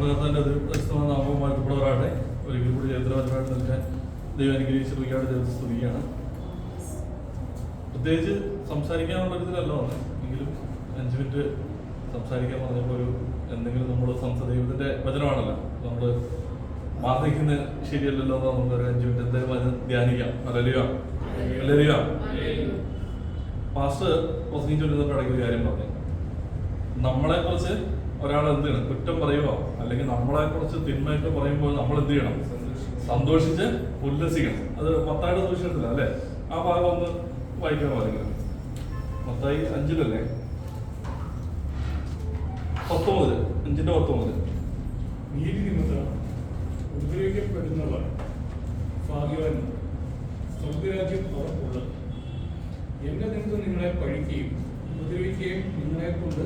കർത്താവിന്റെ നാമം വാഴ്ത്തപ്പെടുവാറാകട്ടെ. ഒരിക്കൽ കൂടി ചരിത്രപരമായിട്ട് നിൽക്കാൻ ദൈവം അനുഗ്രഹിച്ച് ഒരുപാട് സ്തുതിക്കുകയാണ്. പ്രത്യേകിച്ച് സംസാരിക്കാനുള്ള ഇതിലല്ലോ എങ്കിലും 5 മിനിറ്റ് സംസാരിക്കാൻ പറഞ്ഞപ്പോൾ എന്തെങ്കിലും നമ്മൾ ദൈവത്തിന്റെ വചനമാണല്ലോ, നമ്മൾ പ്രാർത്ഥിക്കുന്നത് ശരിയല്ലല്ലോ എന്ന് നമുക്കൊരു 5 മിനിറ്റ് എന്തായാലും അത് ധ്യാനിക്കാം. ഹല്ലേലൂയ. പാസ്റ്റർ പ്രസംഗിച്ചു കൊണ്ടിരുന്നപ്പോൾ ഇടയ്ക്ക് ഒരു കാര്യം പറഞ്ഞു. നമ്മളെ കുറിച്ച് ഒരാൾ എന്ത് ചെയ്യണം, കുറ്റം പറയുമോ അല്ലെങ്കിൽ നമ്മളെ കുറിച്ച് തിന്മയൊക്കെ പറയുമ്പോൾ നമ്മൾ എന്ത് ചെയ്യണം? സന്തോഷിച്ച് ഉല്ലസിക്കണം. അത് മത്തായിയുടെ സുവിശേഷത്തില അല്ലെ? ആ ഭാഗം ഒന്ന് വായിക്കാൻ പാടില്ല. മത്തായി 5-ല്ലേ 19, 5-19. നീതി നിമിത്തം ഉപദ്രവിക്കപ്പെടുന്നവർ ഭാഗ്യവാന്മാർ, സ്വർഗ്ഗരാജ്യം അവർക്കുള്ളത്. എന്റെ നിമിത്തം നിങ്ങളെ പഴിക്കുകയും ഉപദ്രവിക്കുകയും നിങ്ങളെ കൊണ്ട്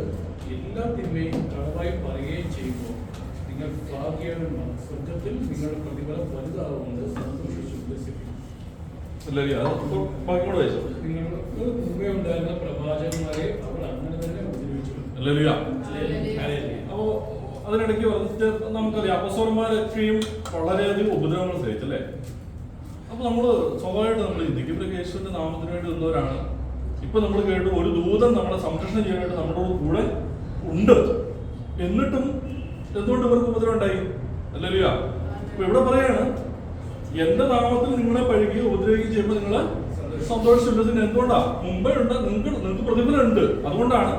എല്ലാ തിന്മയും കളവായി പറയുകയും ചെയ്യുമ്പോൾ നിങ്ങൾ ഭാഗ്യവാന്മാർ, സ്വർഗത്തിൽ നിങ്ങളുടെ പ്രതിഫലം വലുതാവുന്നത് സന്തോഷിച്ച് ഉല്ലസിക്കും. നിങ്ങൾക്ക് മുമ്പേ ഉണ്ടായിരുന്ന പ്രവാചകന്മാരെ അവർ അങ്ങനെ തന്നെ ഉപദ്രവിച്ചു. അപ്പോ അതിനിടയ്ക്ക് നമുക്കറിയാം അപ്പോസ്തലന്മാരൊക്കെയും വളരെയധികം ഉപദ്രവങ്ങൾ സഹിച്ചല്ലേ. അപ്പൊ നമ്മള് സ്വാഭാവികമായിട്ട് നമ്മൾ ചിന്തിക്കും, ഇവരൊക്കെ യേശുവിന്റെ നാമത്തിന് വേണ്ടി നിന്നവരാണ്. ഇപ്പൊ നമ്മൾ കേട്ടു ഒരു ദൂതൻ നമ്മളെ സംരക്ഷണം ചെയ്യാനായിട്ട് നമ്മുടെ കൂടെ ഉണ്ട്. എന്നിട്ടും എന്തുകൊണ്ട് ഇവർക്ക് ഉപദ്രവം ഉണ്ടായി? അല്ലല്ല. ഇപ്പൊ ഇവിടെ പറയാണ്, എന്റെ നാമത്തിൽ നിങ്ങളെ പഴുകി ഉപദ്രവിക്കുകയും ചെയ്യുമ്പോൾ നിങ്ങള് സന്തോഷിച്ചില്ല. എന്തുകൊണ്ടാ? മുമ്പേ ഉണ്ട്, നിങ്ങൾക്ക് പ്രതിഫലം ഉണ്ട്. അതുകൊണ്ടാണ്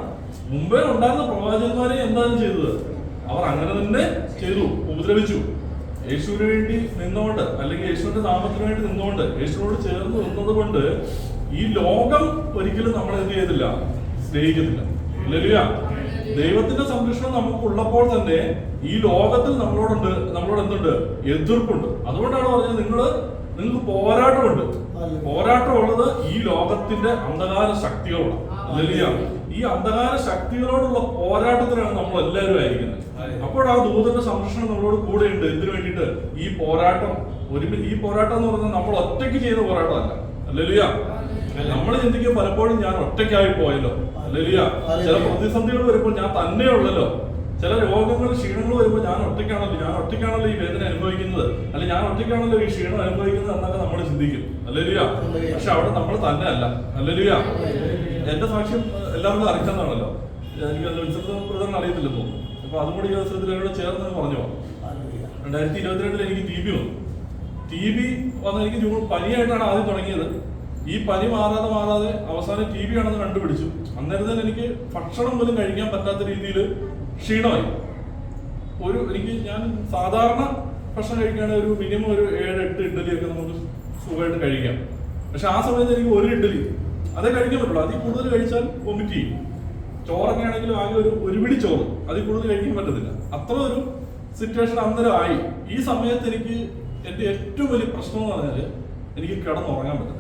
മുമ്പേ ഉണ്ടായിരുന്ന പ്രവാചകന്മാരെ എന്താണ് ചെയ്തത്? അവർ അങ്ങനെ തന്നെ ചെയ്തു, ഉപദ്രവിച്ചു. യേശുവിന് വേണ്ടി നിന്നുകൊണ്ട് അല്ലെങ്കിൽ യേശുവിന്റെ നാമത്തിന് വേണ്ടി നിന്നുകൊണ്ട് യേശുവിനോട് ചേർന്ന് നിന്നത് കൊണ്ട് ഈ ലോകം ഒരിക്കലും നമ്മളെ എന്ത് ചെയ്തില്ല, സ്നേഹിക്കത്തില്ല. ഹല്ലേലൂയ. ദൈവത്തിന്റെ സംരക്ഷണം നമുക്കുള്ളപ്പോൾ തന്നെ ഈ ലോകത്തിൽ നമ്മളോട് എന്തുണ്ട്? എതിർപ്പുണ്ട്. അതുകൊണ്ടാണ് പറഞ്ഞത് നിങ്ങൾക്ക് പോരാട്ടമുണ്ട്. പോരാട്ടമുള്ളത് ഈ ലോകത്തിന്റെ അന്ധകാര ശക്തികളോട്. ഹല്ലേലൂയ. ഈ അന്ധകാര ശക്തികളോടുള്ള പോരാട്ടത്തിലാണ് നമ്മൾ എല്ലാവരും ആയിരിക്കുന്നത്. അപ്പോൾ ആ ദൂതന്റെ സംരക്ഷണം നമ്മളോട് കൂടെ ഉണ്ട്. എന്തിനു വേണ്ടിയിട്ട്? ഈ പോരാട്ടം ഈ പോരാട്ടം എന്ന് പറഞ്ഞാൽ നമ്മൾ ഒറ്റയ്ക്ക് ചെയ്യുന്ന പോരാട്ടമല്ല. ഹല്ലേലൂയ. നമ്മൾ ചിന്തിക്കും പലപ്പോഴും ഞാൻ ഒറ്റയ്ക്കായി പോയല്ലോ. ഹല്ലേലൂയ. ചില പ്രതിസന്ധികൾ വരുമ്പോൾ ഞാൻ തന്നെയുള്ളല്ലോ. ചില രോഗങ്ങൾ ക്ഷീണങ്ങൾ വരുമ്പോൾ ഞാൻ ഒറ്റയ്ക്കാണല്ലോ ഈ വേദന അനുഭവിക്കുന്നത്, അല്ലെങ്കിൽ ഞാൻ ഒറ്റയ്ക്കാണല്ലോ ഈ ക്ഷീണം അനുഭവിക്കുന്നത് എന്നൊക്കെ നമ്മൾ ചിന്തിക്കും. ഹല്ലേലൂയ. പക്ഷെ അവിടെ നമ്മൾ തന്നെ അല്ല. ഹല്ലേലൂയ. എന്റെ സാക്ഷ്യം എല്ലാവർക്കും അറിയിച്ചതാണല്ലോ. എനിക്ക് വിശുദ്ധ അറിയത്തില്ലെന്നോ. അപ്പൊ അതും കൂടി ഈ അവസരത്തിൽ എന്നോട് ചേർന്ന് പറഞ്ഞു. 2022 എനിക്ക് TB വന്നു. TB വന്ന് എനിക്ക് പനിയായിട്ടാണ് ആദ്യം തുടങ്ങിയത്. ഈ പനി മാറാതെ അവസാനം TB ആണെന്ന് കണ്ടുപിടിച്ചു. അന്നേരം തന്നെ എനിക്ക് ഭക്ഷണം പോലും കഴിക്കാൻ പറ്റാത്ത രീതിയിൽ ക്ഷീണമായി. ഞാൻ സാധാരണ ഭക്ഷണം കഴിക്കുകയാണെങ്കിൽ ഒരു മിനിമം ഒരു 7-8 ഇഡ്ഡലിയൊക്കെ നമുക്ക് സുഖമായിട്ട് കഴിക്കാം. പക്ഷെ ആ സമയത്ത് എനിക്ക് ഒരു ഇഡ്ഡലി അതേ കഴിക്കാൻ പറ്റുള്ളൂ. അതിൽ കൂടുതൽ കഴിച്ചാൽ വൊമിറ്റ് ചെയ്യും. ചോറൊക്കെ ആണെങ്കിലും ആകെ ഒരു പിടി ചോറ്, അതിൽ കൂടുതൽ കഴിക്കാൻ പറ്റത്തില്ല. അത്ര ഒരു സിറ്റുവേഷൻ അന്നേരം ആയി. ഈ സമയത്ത് എനിക്ക് എന്റെ ഏറ്റവും വലിയ പ്രശ്നം എന്ന് പറഞ്ഞാല് എനിക്ക് കിടന്നുറങ്ങാൻ പറ്റത്തില്ല.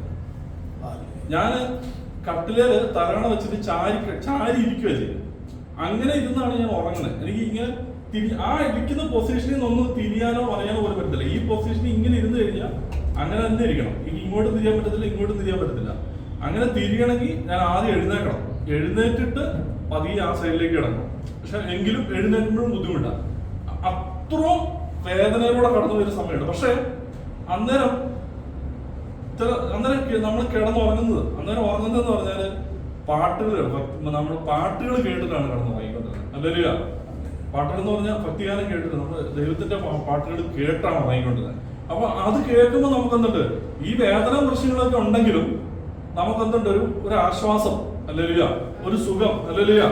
ഞാൻ കട്ടിലേല് തലയണ വെച്ചിട്ട് ചാരി ഇരിക്കുക ചെയ്യും. അങ്ങനെ ഇരുന്നാണ് ഞാൻ ഉറങ്ങുന്നത്. എനിക്ക് ഇങ്ങനെ ആ ഇരിക്കുന്ന പൊസിഷനിൽ നിന്നൊന്നും തിരിയാനോ പറയാനോ പോലും പറ്റത്തില്ല. ഈ പൊസിഷനിൽ ഇങ്ങനെ ഇരുന്ന് കഴിഞ്ഞാൽ അങ്ങനെ തന്നെ ഇരിക്കണം. എനിക്ക് ഇങ്ങോട്ടും തിരിയാൻ പറ്റത്തില്ല, ഇങ്ങോട്ടും തിരിയാൻ പറ്റത്തില്ല. അങ്ങനെ തിരിയണമെങ്കിൽ ഞാൻ ആദ്യം എഴുന്നേറ്റിട്ട് പതിയെ ആ സൈഡിലേക്ക് കിടക്കണം. പക്ഷെ എങ്കിലും എഴുന്നേറ്റുമ്പോഴും ബുദ്ധിമുട്ടാണ്. അത്രയും വേദനയിലൂടെ കടന്നു വരുന്ന സമയമുണ്ട്. പക്ഷെ അന്നേരം നമ്മൾ കിടന്നുറങ്ങുന്നത്, ഉറങ്ങുന്നതെന്ന് പറഞ്ഞാല് നമ്മൾ പാട്ടുകൾ കേട്ടിട്ടാണ് കിടന്നുറങ്ങിക്കൊണ്ടിരുന്നത്. ഹല്ലേലൂയ. പാട്ടുകൾ എന്ന് പറഞ്ഞാൽ ഭക്തിഗാനം കേട്ടിട്ട് നമ്മൾ ദൈവത്തിന്റെ പാട്ടുകൾ കേട്ടാണ് ഉറങ്ങിക്കൊണ്ടിരുന്നത്. അപ്പൊ അത് കേൾക്കുമ്പോൾ നമുക്കെന്തുണ്ട്? ഈ വേദന പ്രശ്നങ്ങളൊക്കെ ഉണ്ടെങ്കിലും നമുക്കെന്തുണ്ട്? ഒരു ആശ്വാസം. ഹല്ലേലൂയ. ഒരു സുഖം. ഹല്ലേലൂയ.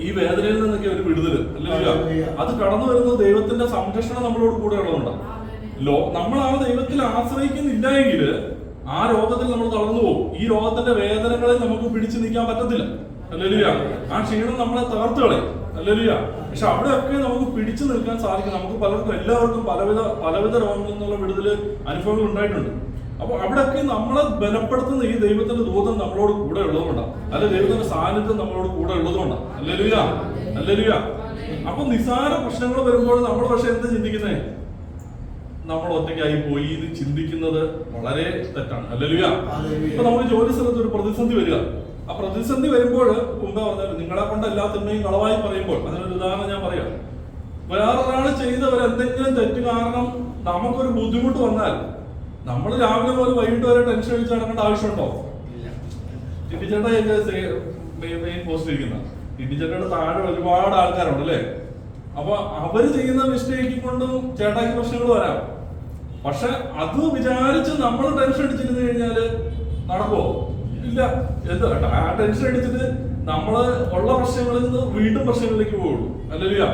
ഈ വേദനയിൽ നിന്നൊക്കെ ഒരു വിടുതല്. ഹല്ലേലൂയ. അത് കടന്നു വരുന്നത് ദൈവത്തിന്റെ സംരക്ഷണം നമ്മളോട് കൂടെ ഉള്ളതുകൊണ്ടാണ്. നമ്മൾ ആ ദൈവത്തിൽ ആശ്രയിക്കുന്നില്ല എങ്കിൽ ആ രോഗത്തിൽ നമ്മൾ തളർന്നു പോകും. ഈ രോഗത്തിന്റെ വേദനകളിൽ നമുക്ക് പിടിച്ചു നിൽക്കാൻ പറ്റത്തില്ല. ഹല്ലേലൂയ. ആ ക്ഷീണം നമ്മളെ തകർത്ത് കളയും. ഹല്ലേലൂയ. പക്ഷെ അവിടെയൊക്കെ നമുക്ക് പിടിച്ചു നിൽക്കാൻ സാധിക്കും. നമുക്ക് എല്ലാവർക്കും പലവിധ രോഗങ്ങളിൽ നിന്നുള്ള വിടുതല് അനുഭവങ്ങൾ ഉണ്ടായിട്ടുണ്ട്. അപ്പൊ അവിടെയൊക്കെ നമ്മളെ ബലപ്പെടുത്തുന്ന ഈ ദൈവത്തിന്റെ ദൂതൻ നമ്മളോട് കൂടെ ഉള്ളതുകൊണ്ടാണ്, അല്ലെ ദൈവത്തിന്റെ സാന്നിധ്യം നമ്മളോട് കൂടെ ഉള്ളതുകൊണ്ടാണ്. ഹല്ലേലൂയ. ഹല്ലേലൂയ. അപ്പൊ നിസ്സാര പ്രശ്നങ്ങൾ വരുമ്പോൾ നമ്മൾ പക്ഷെ എന്താ ചിന്തിക്കുന്നേ? നമ്മൾ ഒറ്റയ്ക്കായി പോയി എന്ന് ചിന്തിക്കുന്നത് വളരെ തെറ്റാണ്. ഹല്ലേലൂയ. ഇപ്പൊ നമുക്ക് ജോലി സ്ഥലത്ത് ഒരു പ്രതിസന്ധി വരിക. ആ പ്രതിസന്ധി വരുമ്പോൾ മുമ്പേ പറഞ്ഞാൽ നിങ്ങളെ കൊണ്ട് എല്ലാ തിന്മയും കളവായി പറയുമ്പോൾ, അതിനൊരു ഉദാഹരണം ഞാൻ പറയാം. വേറൊരാൾ ചെയ്തവർ എന്തെങ്കിലും തെറ്റ് കാരണം നമുക്കൊരു ബുദ്ധിമുട്ട് വന്നാൽ നമ്മൾ രാവിലെ മുതൽ വൈകിട്ട് വരെ ടെൻഷൻ അടിച്ച് നടക്കേണ്ട ആവശ്യമുണ്ടോ? ടിറ്റിച്ചേട്ടയൊക്കെ മെയിൻ പോസ്റ്റ് ഇരിക്കുന്ന ടിറ്റിച്ചേട്ടയുടെ താഴെ ഒരുപാട് ആൾക്കാരുണ്ട് അല്ലേ? അപ്പൊ അവര് ചെയ്യുന്ന മിസ്റ്റേക്ക് കൊണ്ടും ചേട്ടാക്കി പ്രശ്നങ്ങൾ വരാം. പക്ഷെ അത് വിചാരിച്ച് നമ്മൾ ടെൻഷൻ അടിച്ചിരുന്നു കഴിഞ്ഞാല് നടക്കുമോ? ഇല്ല. എന്താ ആ ടെൻഷൻ അടിച്ചിട്ട് നമ്മള് ഉള്ള പ്രശ്നങ്ങളിൽ നിന്ന് വീണ്ടും പ്രശ്നങ്ങളിലേക്ക് പോകുള്ളൂ. അല്ലല്ലോ?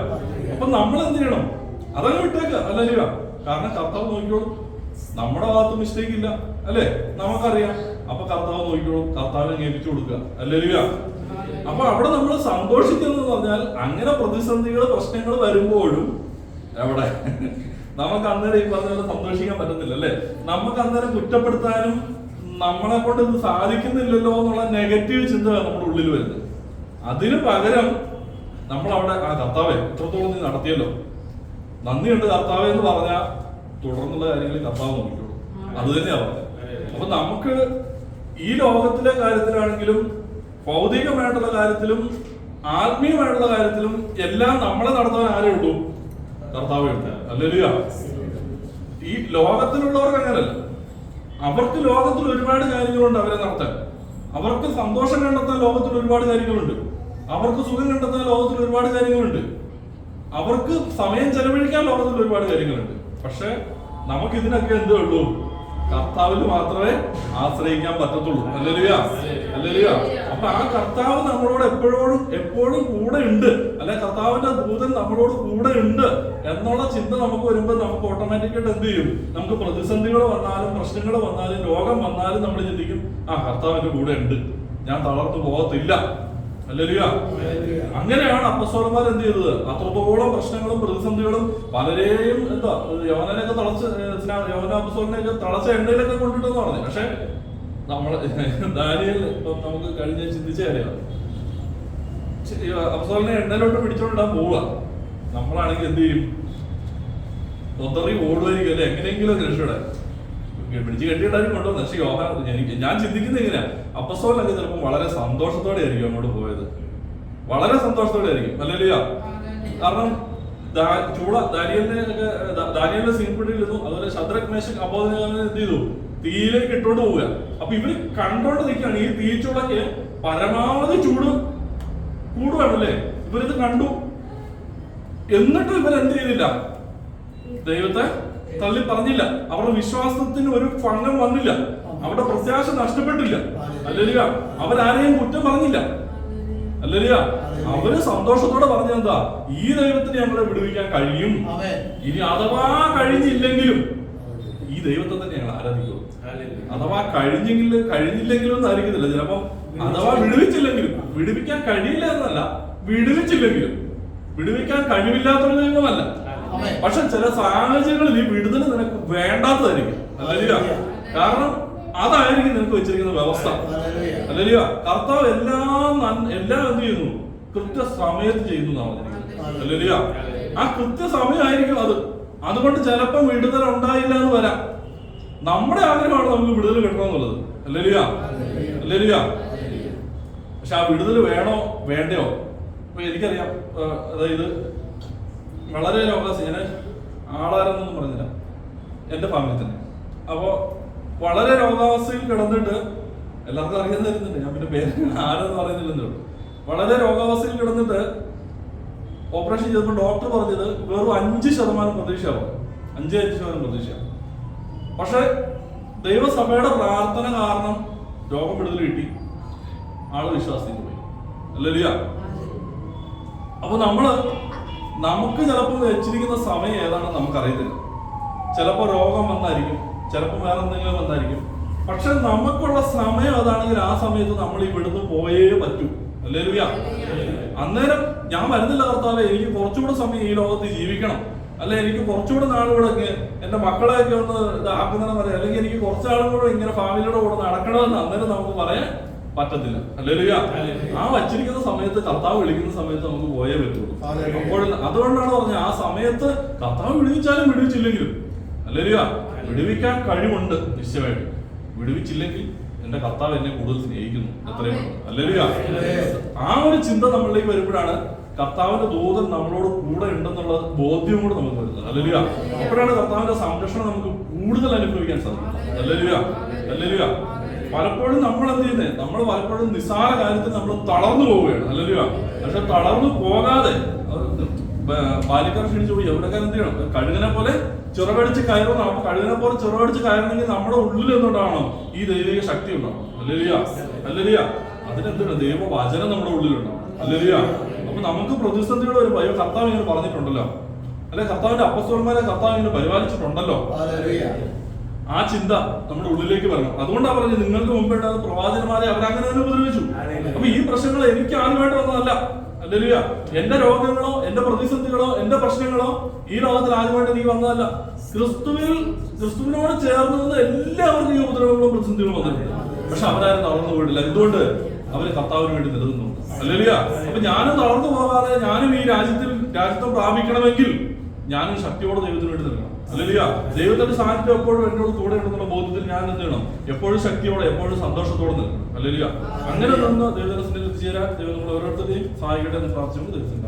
അപ്പൊ നമ്മൾ എന്ത് ചെയ്യണം? അതങ്ങ് വിട്ടേക്ക. അല്ലല്ലോ? കാരണം കർത്താവ് നോക്കിക്കോളും. നമ്മുടെ ഭാഗത്ത് മിസ്റ്റേക്ക് ഇല്ല അല്ലെ? നമുക്കറിയാം. അപ്പൊ കർത്താവ് നോക്കിക്കോളും. കർത്താവിനെ ഏൽപ്പിച്ചു കൊടുക്കുക. അല്ലല്ലോ? അപ്പൊ അവിടെ നമ്മൾ സന്തോഷിക്കുന്നു പറഞ്ഞാൽ അങ്ങനെ പ്രതിസന്ധികൾ പ്രശ്നങ്ങൾ വരുമ്പോഴും എവിടെ നമുക്ക് അന്നേരം ഈ പറഞ്ഞ പോലെ സന്തോഷിക്കാൻ പറ്റത്തില്ല അല്ലെ? നമുക്ക് അന്നേരം കുറ്റപ്പെടുത്താനും നമ്മളെ കൊണ്ട് ഇത് സാധിക്കുന്നില്ലല്ലോ എന്നുള്ള നെഗറ്റീവ് ചിന്ത നമ്മുടെ ഉള്ളിൽ വരുന്നത്. അതിന് പകരം നമ്മൾ അവിടെ ആ കർത്താവെ ഇത്രത്തോളം നീ നടത്തിയല്ലോ, നന്ദിയുണ്ട് കർത്താവെ എന്ന് പറഞ്ഞാൽ തുടർന്നുള്ള കാര്യങ്ങളിൽ കർത്താവ് നോക്കിക്കോളൂ. അത് തന്നെയാ പറഞ്ഞത്. അപ്പൊ നമുക്ക് ഈ ലോകത്തിലെ കാര്യത്തിലാണെങ്കിലും ഭൗതികമായിട്ടുള്ള കാര്യത്തിലും ആത്മീയമായിട്ടുള്ള കാര്യത്തിലും എല്ലാം നമ്മളെ നടത്താൻ ആരേ ഉള്ളൂ? കർത്താവേ ഉണ്ട്. അല്ലല്ലോ? ഈ ലോകത്തിലുള്ളവർക്ക് അങ്ങനല്ല. അവർക്ക് ലോകത്തിൽ ഒരുപാട് കാര്യങ്ങളുണ്ട് അവരെ നടത്താൻ. അവർക്ക് സന്തോഷം കണ്ടെത്താൻ ലോകത്തിൽ ഒരുപാട് കാര്യങ്ങളുണ്ട്. അവർക്ക് സുഖം കണ്ടെത്താൻ ലോകത്തിൽ ഒരുപാട് കാര്യങ്ങളുണ്ട്. അവർക്ക് സമയം ചെലവഴിക്കാൻ ലോകത്തിൽ ഒരുപാട് കാര്യങ്ങളുണ്ട്. പക്ഷെ നമുക്ക് ഇതിനൊക്കെ എന്തേ ഉള്ളൂ? കർത്താവിൽ മാത്രമേ ആശ്രയിക്കാൻ പറ്റത്തുള്ളൂ. അല്ലല്ലോ? അല്ലല്ലോ? അപ്പൊ ആ കർത്താവ് നമ്മളോട് എപ്പോഴും കൂടെ ഉണ്ട്, അല്ലെ കർത്താവിന്റെ ദൂതൻ നമ്മളോട് കൂടെ ഉണ്ട് എന്നുള്ള ചിന്ത നമുക്ക് വരുമ്പോൾ നമുക്ക് ഓട്ടോമാറ്റിക്കായിട്ട് എന്ത് ചെയ്യും? നമുക്ക് പ്രതിസന്ധികൾ വന്നാലും പ്രശ്നങ്ങൾ വന്നാലും രോഗം വന്നാലും നമ്മൾ ചിന്തിക്കും, ആ കർത്താവിന്റെ കൂടെ ഉണ്ട്, ഞാൻ തളർന്നു പോകത്തില്ല. അല്ലല്ലോ? അങ്ങനെയാണ് അപ്പസ്തലന്മാർ എന്ത് ചെയ്തത്? അത്രത്തോളം പ്രശ്നങ്ങളും പ്രതിസന്ധികളും പലരെയും എന്താ യോഹന്നാനെയൊക്കെ യോഹന്നാനെ തളച്ച എണ്ണയിലൊക്കെ കൊണ്ടിട്ടെന്ന് പറഞ്ഞു. പക്ഷെ നമ്മള് ദാനിയേൽ ഇപ്പം നമുക്ക് കഴിഞ്ഞ ചിന്തിച്ച കാര്യമാണ്. അപ്പസ്തലനെ എണ്ണയിലോട്ട് പിടിച്ചോണ്ടിടാൻ പോവുക. നമ്മളാണെങ്കിൽ എന്ത് ചെയ്യും? തൊത്തറി ഓടുമായിരിക്കും അല്ലെ? എങ്ങനെയെങ്കിലും രക്ഷപ്പെടാൻ പിടിച്ച് കെട്ടിയിട്ടാലും കൊണ്ടുവന്നു. പക്ഷെ ഞാൻ ചിന്തിക്കുന്നത് എങ്ങനെയാ? അപ്പസ്തലനൊക്കെ ചിലപ്പോൾ വളരെ സന്തോഷത്തോടെ ആയിരിക്കും അങ്ങോട്ട് പോയത്. വളരെ സന്തോഷത്തോടെ ആയിരിക്കും. അല്ലല്ലോ? കാരണം ദാനിയേലിന്റെ സീൻപിടിയിരുന്നു. അതുപോലെ ശദ്രക് മേശക് അബേദ്നെഗോവിനെ എന്ത് ചെയ്തു? തീയിലേക്ക് ഇട്ടോണ്ട് പോവുക. അപ്പൊ ഇവര് കണ്ടോണ്ട് നിൽക്കുകയാണ്. ഈ തീച്ചുളക്ക് പരമാവധി ചൂട് കൂടുകയാണല്ലേ? ഇവരിത് കണ്ടു. എന്നിട്ടും ഇവരെന്ത് ചെയ്തില്ല? ദൈവത്തെ തള്ളി പറഞ്ഞില്ല. അവരുടെ വിശ്വാസത്തിന് ഒരു ഭംഗം വന്നില്ല. അവരുടെ പ്രത്യാശ നഷ്ടപ്പെട്ടില്ല. അല്ലല്ലോ? അവരാരെയും കുറ്റം പറഞ്ഞില്ല. അല്ലല്ലോ? അവര് സന്തോഷത്തോടെ പറഞ്ഞെന്താ? ഈ ദൈവത്തിന് ഞങ്ങളെ വിടുവിക്കാൻ കഴിയും. ഇനി അഥവാ കഴിഞ്ഞില്ലെങ്കിലും ഈ ദൈവത്തെ തന്നെ ഞങ്ങൾ ആരാധിക്കും. അഥവാ കഴിഞ്ഞില്ലെങ്കിലും ഒന്നും ആയിരിക്കത്തില്ല. ചിലപ്പോ അഥവാ വിടുവിച്ചില്ലെങ്കിലും, വിടുവിക്കാൻ കഴിയില്ല എന്നല്ല, വിടുവിച്ചില്ലെങ്കിലും വിടുവിക്കാൻ കഴിവില്ലാത്തൊരു ദൈവമല്ല. പക്ഷെ ചില സാഹചര്യങ്ങളിൽ ഈ വിടുതൽ നിനക്ക് വേണ്ടാത്തതായിരിക്കും. അല്ലല്ലോ? കാരണം അതായിരിക്കും നിനക്ക് വെച്ചിരിക്കുന്ന വ്യവസ്ഥ. അല്ലല്ലോ? കർത്താവ് എല്ലാം എന്ത് ചെയ്യുന്നു? കൃത്യസമയത്ത് ചെയ്യുന്നു എന്നാണ് പറഞ്ഞിരിക്കുന്നത്. അല്ലല്ലോ? ആ കൃത്യസമയമായിരിക്കും അത്. അതുകൊണ്ട് ചിലപ്പം വിടുതൽ ഉണ്ടായില്ല എന്ന് വരാം. നമ്മുടെ ആഗ്രഹമാണ് നമുക്ക് വിടുതൽ കിട്ടണമെന്നുള്ളത്. അല്ലല്ലോ? അല്ലല്ലോ? പക്ഷെ ആ വിടുതൽ വേണോ വേണ്ടയോ? ഇപ്പൊ എനിക്കറിയാം, അതായത് വളരെ രോഗാവസ്ഥ, ഞാൻ ആളാരെന്നൊന്നും പറഞ്ഞില്ല, എന്റെ ഫാമിലി തന്നെ. അപ്പോ വളരെ രോഗാവസ്ഥയിൽ കിടന്നിട്ട് എല്ലാവർക്കും അറിയാൻ തരുന്നുണ്ട്, ഞാൻ പിന്നെ പേര് ആരെന്ന് പറയുന്നില്ലെന്നേ ഉള്ളൂ. വളരെ രോഗാവസ്ഥയിൽ കിടന്നിട്ട് ഓപ്പറേഷൻ ചെയ്തപ്പോൾ ഡോക്ടർ പറഞ്ഞത് വെറും 5% പ്രതീക്ഷയാണ്. 5% പ്രതീക്ഷ. പക്ഷെ ദൈവസഭയുടെ പ്രാർത്ഥന കാരണം രോഗം വിടുതൽ കിട്ടി. ആള് വിശ്വാസത്തിൽ പോയി. അല്ലല്ലോ? അപ്പൊ നമുക്ക് ചിലപ്പോൾ വെച്ചിരിക്കുന്ന സമയം ഏതാണെന്ന് നമുക്കറിയത്തില്ല. ചിലപ്പോൾ രോഗം വന്നായിരിക്കും, ചിലപ്പോൾ വേറെ എന്തെങ്കിലും വന്നായിരിക്കും. പക്ഷെ നമുക്കുള്ള സമയം അതാണെങ്കിൽ ആ സമയത്ത് നമ്മൾ ഇവിടുന്ന് പോയേ പറ്റൂ. അല്ലേലൂയ? അന്നേരം ഞാൻ വരുന്നില്ല കർത്താവേ, എനിക്ക് കുറച്ചുകൂടെ സമയം ഈ ലോകത്ത് ജീവിക്കണം, അല്ലെ എനിക്ക് കുറച്ചുകൂടെ നാളുകൂടെ എന്റെ മക്കളെയൊക്കെ ഒന്ന് ഇതാക്കുന്നതെന്ന് പറയാം, അല്ലെങ്കിൽ എനിക്ക് കുറച്ചാളും കൂടെ ഇങ്ങനെ ഫാമിലിയുടെ കൂടെ നടക്കണമെന്ന് അന്നേരം നമുക്ക് പറയാൻ പറ്റത്തില്ല. അല്ലേലൂയ? ആ വച്ചിരിക്കുന്ന സമയത്ത്, കർത്താവ് വിളിക്കുന്ന സമയത്ത് നമുക്ക് പോയേ പറ്റുള്ളൂ. അപ്പോൾ അതുകൊണ്ടാണ് പറഞ്ഞത്, ആ സമയത്ത് കർത്താവ് വിടുവിച്ചാലും വിടുവിച്ചില്ലെങ്കിലും, അല്ലേലൂയ, വിടുവിക്കാൻ കഴിവുണ്ട് നിശ്ചയമായിട്ട്. വിടുവിച്ചില്ലെങ്കിൽ എന്റെ കർത്താവ് എന്നെ കൂടുതൽ സ്നേഹിക്കുന്നു, എത്രയും. അല്ലേലൂയ? ആ ഒരു ചിന്ത നമ്മളിലേക്ക് വരുമ്പോഴാണ് കർത്താവിന്റെ ദൂതൻ നമ്മളോട് കൂടെ ഉണ്ടെന്നുള്ള ബോധ്യം കൂടെ നമുക്ക് വരുന്നത്. ഹല്ലേലൂയ. അപ്പോഴാണ് കർത്താവിന്റെ സംരക്ഷണം നമുക്ക് കൂടുതൽ അനുഭവിക്കാൻ സാധിക്കും. Hallelujah, hallelujah. പലപ്പോഴും നമ്മൾ എന്ത് ചെയ്യുന്നത്, നമ്മൾ പലപ്പോഴും നിസ്സാര കാര്യത്തിൽ നമ്മൾ തളർന്നു പോവുകയാണ്. ഹല്ലേലൂയ. പക്ഷെ തളർന്നു പോകാതെ ബാല്യക്കാർ ക്ഷണിച്ചു പോയി എവിടെക്കാർ എന്ത് ചെയ്യണം, കഴുകനെ പോലെ ചിറകടിച്ച് കയറുന്ന. അപ്പൊ കഴുകനെ പോലെ ചിറകടിച്ച് കയറണമെങ്കിൽ നമ്മുടെ ഉള്ളിൽ എന്തുണ്ടാവണം, ഈ ദൈവിക ശക്തി ഉണ്ടാവണം. Hallelujah, hallelujah. അതിനെന്താണ്, ദൈവവചനം നമ്മുടെ ഉള്ളിലുണ്ടാവും. ഹല്ലേലൂയ. അപ്പൊ നമുക്ക് പ്രതിസന്ധികൾ ഒരു ഭയം കർത്താവ് ഇങ്ങനെ പറഞ്ഞിട്ടുണ്ടല്ലോ, അല്ലെ കർത്താവിന്റെ അപ്പസ്തലന്മാരെ കർത്താവ് ഇങ്ങനെ പരിപാലിച്ചിട്ടുണ്ടല്ലോ. ആ ചിന്ത നമ്മുടെ ഉള്ളിലേക്ക് വരണം. അതുകൊണ്ടാണ് പറഞ്ഞത് നിങ്ങൾക്ക് മുമ്പുണ്ടായ പ്രവാചകന്മാരെ അവരങ്ങനെ തന്നെ ഉപദ്രവിച്ചു. അപ്പൊ ഈ പ്രശ്നങ്ങൾ എനിക്ക് ആദ്യമായിട്ട് വന്നതല്ല. ഹല്ലേലൂയ. എന്റെ രോഗങ്ങളോ എന്റെ പ്രതിസന്ധികളോ എന്റെ പ്രശ്നങ്ങളോ ഈ ലോകത്തിൽ ആദ്യമായിട്ട് എനിക്ക് വന്നതല്ല. ക്രിസ്തുവിനോട് ചേർന്ന് നിന്ന് എല്ലാവർക്കും ഈ ഉപദ്രവങ്ങളും പ്രതിസന്ധികളും വന്നിട്ടുണ്ട്. പക്ഷെ അവരാരും തളർന്നു പോയിട്ടില്ല. എന്തുകൊണ്ട്? അവര് കർത്താവിന് വേണ്ടി നിലനിന്നു. ഹല്ലേലൂയ. അപ്പൊ ഞാനും തളർന്നു പോകാതെ ഞാനും ഈ രാജ്യത്വം പ്രാപിക്കണമെങ്കിൽ ഞാനും ശക്തിയോടെ ദൈവത്തിന് വേണ്ടി നിൽക്കണം. ഹല്ലേലൂയ. ദൈവത്തിന്റെ സാന്നിധ്യം എപ്പോഴും എന്നോട് കൂടെ ഉണ്ടെന്നുള്ള ബോധ്യത്തിൽ ഞാൻ എന്ത് ചെയ്യണം, എപ്പോഴും ശക്തിയോടെ എപ്പോഴും സന്തോഷത്തോടെ നിൽക്കണം. ഹല്ലേലൂയ. അങ്ങനെ നിന്ന് ദൈവത്തിന്റെ എത്തിച്ചേരാൻ ദൈവം നമ്മൾ ഓരോരുത്തരെയും സഹായിക്കട്ടെ എന്ന് പ്രാർത്ഥിച്ചുകൊണ്ട് ദൈവത്തിന്